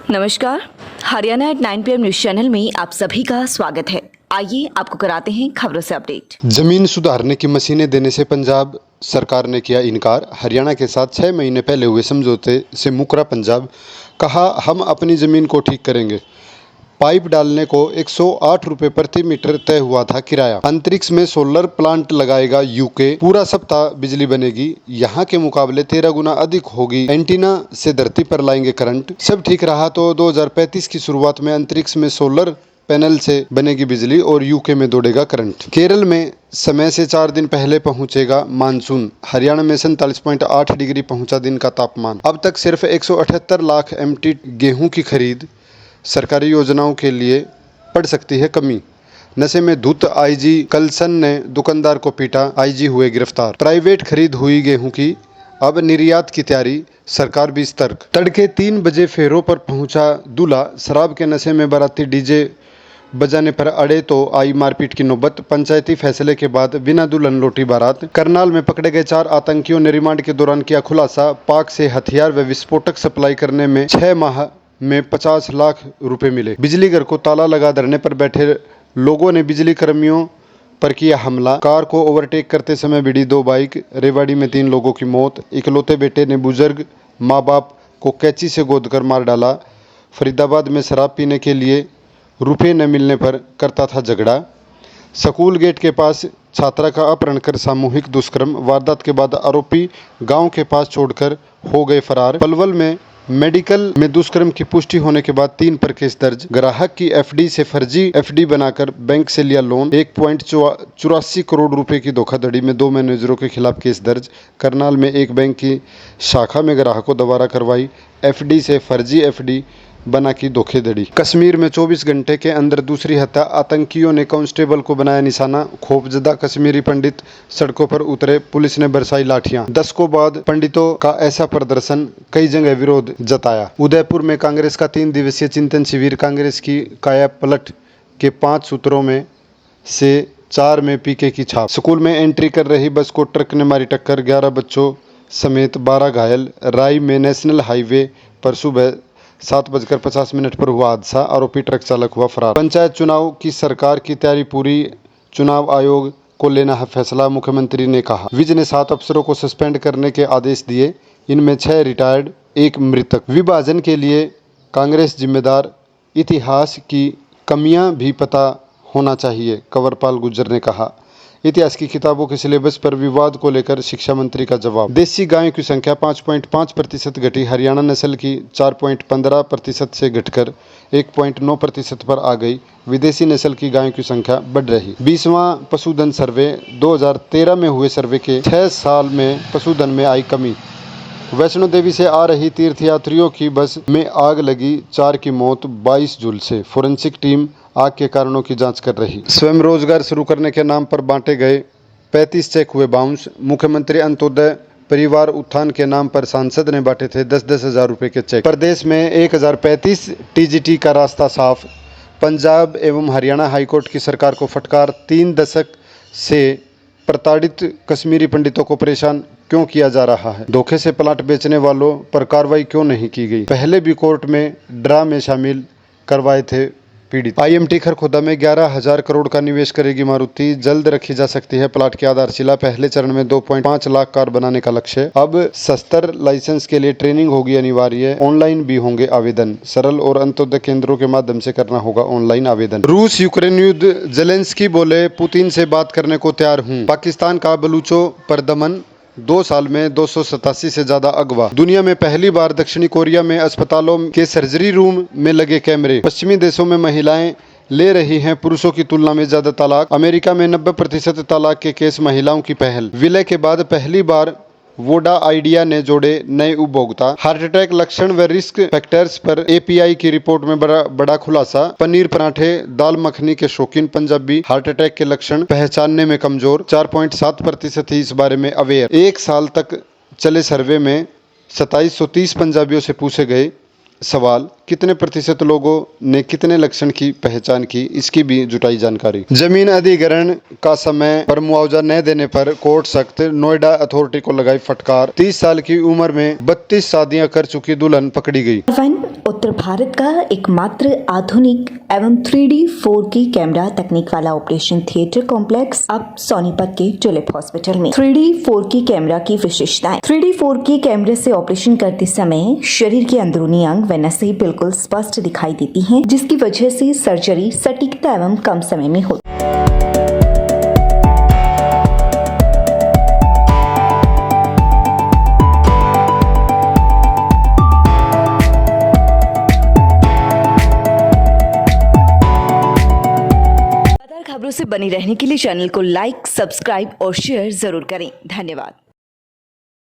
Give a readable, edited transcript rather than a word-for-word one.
नमस्कार, Haryana at 9 PM news channel में आप सभी का स्वागत है। आइए आपको कराते हैं खबरों से अपडेट। जमीन सुधारने की मशीनें देने से पंजाब सरकार ने किया इनकार। हरियाणा के साथ 6 महीने पहले हुए समझौते से मुकरा पंजाब। कहा, हम अपनी जमीन को ठीक करेंगे। पाइप डालने को 108 रुपये प्रति मीटर तय हुआ था किराया। अंतरिक्ष में सोलर प्लांट लगाएगा यूके। पूरा सप्ताह बिजली बनेगी, यहाँ के मुकाबले 13 गुना अधिक होगी। एंटीना से धरती पर लाएंगे करंट। सब ठीक रहा तो 2035 की शुरुआत में अंतरिक्ष में सोलर पैनल से बनेगी बिजली और यूके में दौड़ेगा करंट। केरल में समय से 4 दिन पहले पहुंचेगा मानसून। हरियाणा में 47.8 डिग्री पहुंचा दिन का तापमान। अब तक सिर्फ 178 लाख MT गेहूं की खरीद। सरकारी योजनाओं के लिए पड़ सकती है कमी। नशे में धुत IG कलसन ने दुकानदार को पीटा, IG हुए गिरफ्तार। प्राइवेट खरीद हुई गेहूं की, अब निर्यात की तैयारी, सरकार भी सतर्क। तड़के 3 बजे फेरों पर पहुंचा दूल्हा। शराब के नशे में बाराती डीजे बजाने पर अड़े तो आई मारपीट की नौबत। पंचायती फैसले के बाद बिना दुल्हन लौटी बारात। करनाल में पकड़े गए 4 आतंकियों ने रिमांड के दौरान किया खुलासा। पाक से हथियार व विस्फोटक सप्लाई करने में 6 माह में 50 लाख रुपए मिले। बिजली घर को ताला लगा धरने पर बैठे लोगों ने बिजली कर्मियों पर किया हमला। कार को ओवरटेक करते समय भिड़ी 2 बाइक। रेवाड़ी में 3 लोगों की मौत। इकलौते बेटे ने बुजुर्ग माँ बाप को कैंची से गोदकर मार डाला। फरीदाबाद में शराब पीने के लिए रुपये न मिलने पर करता था झगड़ा। स्कूल गेट के पास छात्रा का अपहरण कर सामूहिक दुष्कर्म। वारदात के बाद आरोपी गांव के पास छोड़कर हो गए फरार। पलवल में मेडिकल में दुष्कर्म की पुष्टि होने के बाद 3 पर केस दर्ज। ग्राहक की FD से फर्जी FD बनाकर बैंक से लिया लोन। 1.84 करोड़ रुपए की धोखाधड़ी में 2 मैनेजरों के खिलाफ केस दर्ज। करनाल में एक बैंक की शाखा में ग्राहकों दोबारा करवाई FD से फर्जी FD बना की धोखाधड़ी। कश्मीर में 24 घंटे के अंदर दूसरी हत्या। आतंकियों ने कांस्टेबल को बनाया निशाना। खौफजदा कश्मीरी पंडित सड़कों पर उतरे, पुलिस ने बरसाई लाठियां। दशकों बाद पंडितों का ऐसा प्रदर्शन, कई जगह विरोध जताया। उदयपुर में कांग्रेस का 3 दिवसीय चिंतन शिविर। कांग्रेस की काया पलट के 5 सूत्रों में से 4 में PK की छाप। स्कूल में एंट्री कर रही बस को ट्रक ने मारी टक्कर, 11 बच्चों समेत 12 घायल। राई में नेशनल हाईवे पर सुबह 7:50 पर हुआ हादसा, आरोपी ट्रक चालक हुआ फरार। पंचायत चुनाव की सरकार की तैयारी पूरी, चुनाव आयोग को लेना है फैसला, मुख्यमंत्री ने कहा। विज ने 7 अफसरों को सस्पेंड करने के आदेश दिए, इनमें 6 रिटायर्ड, 1 मृतक। विभाजन के लिए कांग्रेस जिम्मेदार, इतिहास की कमियां भी पता होना चाहिए, कंवरपाल गुर्जर ने कहा। इतिहास की किताबों के सिलेबस पर विवाद को लेकर शिक्षा मंत्री का जवाब। देसी गायों की संख्या 5.5% घटी। हरियाणा नस्ल की 4.15% से घटकर 1.9% पर आ गई। विदेशी नस्ल की गायों की संख्या बढ़ रही। 20वां पशुधन सर्वे। 2013 में हुए सर्वे के 6 साल में पशुधन में आई कमी। वैष्णो देवी से आ रही तीर्थयात्रियों की बस में आग लगी, 4 की मौत, 22 झुलसे। फोरेंसिक टीम आग के कारणों की जांच कर रही। स्वयं रोजगार शुरू करने के नाम पर बांटे गए 35 चेक हुए बाउंस। मुख्यमंत्री अंत्योदय परिवार उत्थान के नाम पर सांसद ने बांटे थे 10-10 हजार रुपए के चेक। प्रदेश में 1035 TGT का रास्ता साफ। पंजाब एवं हरियाणा हाईकोर्ट की सरकार को फटकार। 3 दशक से प्रताड़ित कश्मीरी पंडितों को परेशान क्यों किया जा रहा है? धोखे से प्लाट बेचने वालों पर कार्रवाई क्यों नहीं की गई? पहले भी कोर्ट में ड्रा में शामिल करवाए थे पीड़ित। IMT खरखोदा में 11,000 करोड़ का निवेश करेगी मारुति। जल्द रखी जा सकती है प्लाट की आधारशिला। पहले चरण में 2.5 लाख कार बनाने का लक्ष्य। अब शस्त्र लाइसेंस के लिए ट्रेनिंग होगी अनिवार्य। ऑनलाइन भी होंगे आवेदन। सरल और अंत्योदय केंद्रों के माध्यम से करना होगा ऑनलाइन आवेदन। रूस यूक्रेन युद्ध। जेलेंस्की बोले, पुतिन से बात करने को तैयार हूँ। पाकिस्तान का बलूचों पर दमन। 2 साल में 287 से ज्यादा अगवा। दुनिया में पहली बार दक्षिणी कोरिया में अस्पतालों के सर्जरी रूम में लगे कैमरे। पश्चिमी देशों में महिलाएं ले रही हैं पुरुषों की तुलना में ज्यादा तलाक। अमेरिका में 90% तलाक के केस महिलाओं की पहल। विलय के बाद पहली बार वोडा आइडिया ने जोड़े नए उपभोक्ता। हार्ट अटैक लक्षण व रिस्क फैक्टर्स पर API की रिपोर्ट में बड़ा खुलासा। पनीर पराठे दाल मखनी के शौकीन पंजाबी हार्ट अटैक के लक्षण पहचानने में कमजोर। 4.7% ही इस बारे में अवेयर। 1 साल तक चले सर्वे में 2730 पंजाबियों से पूछे गए सवाल, कितने प्रतिशत लोगों ने कितने लक्षण की पहचान की, इसकी भी जुटाई जानकारी। जमीन अधिग्रहण का समय पर मुआवजा न देने पर कोर्ट सख्त, नोएडा अथॉरिटी को लगाई फटकार। 30 साल की उम्र में 32 शादियां कर चुकी दुल्हन पकड़ी गई। उत्तर भारत का एकमात्र आधुनिक एवं 3D 4K कैमरा तकनीक वाला ऑपरेशन थिएटर कॉम्प्लेक्स अब सोनीपत के टुलिप हॉस्पिटल में। 3D 4K कैमरा की विशेषताएं। 3D 4K कैमरे से ऑपरेशन करते समय शरीर के अंदरूनी अंग व नसें बिल्कुल स्पष्ट दिखाई देती हैं, जिसकी वजह से सर्जरी सटीकता एवं कम समय में होती है। खबरों से बनी रहने के लिए चैनल को लाइक, सब्सक्राइब और शेयर जरूर करें। धन्यवाद।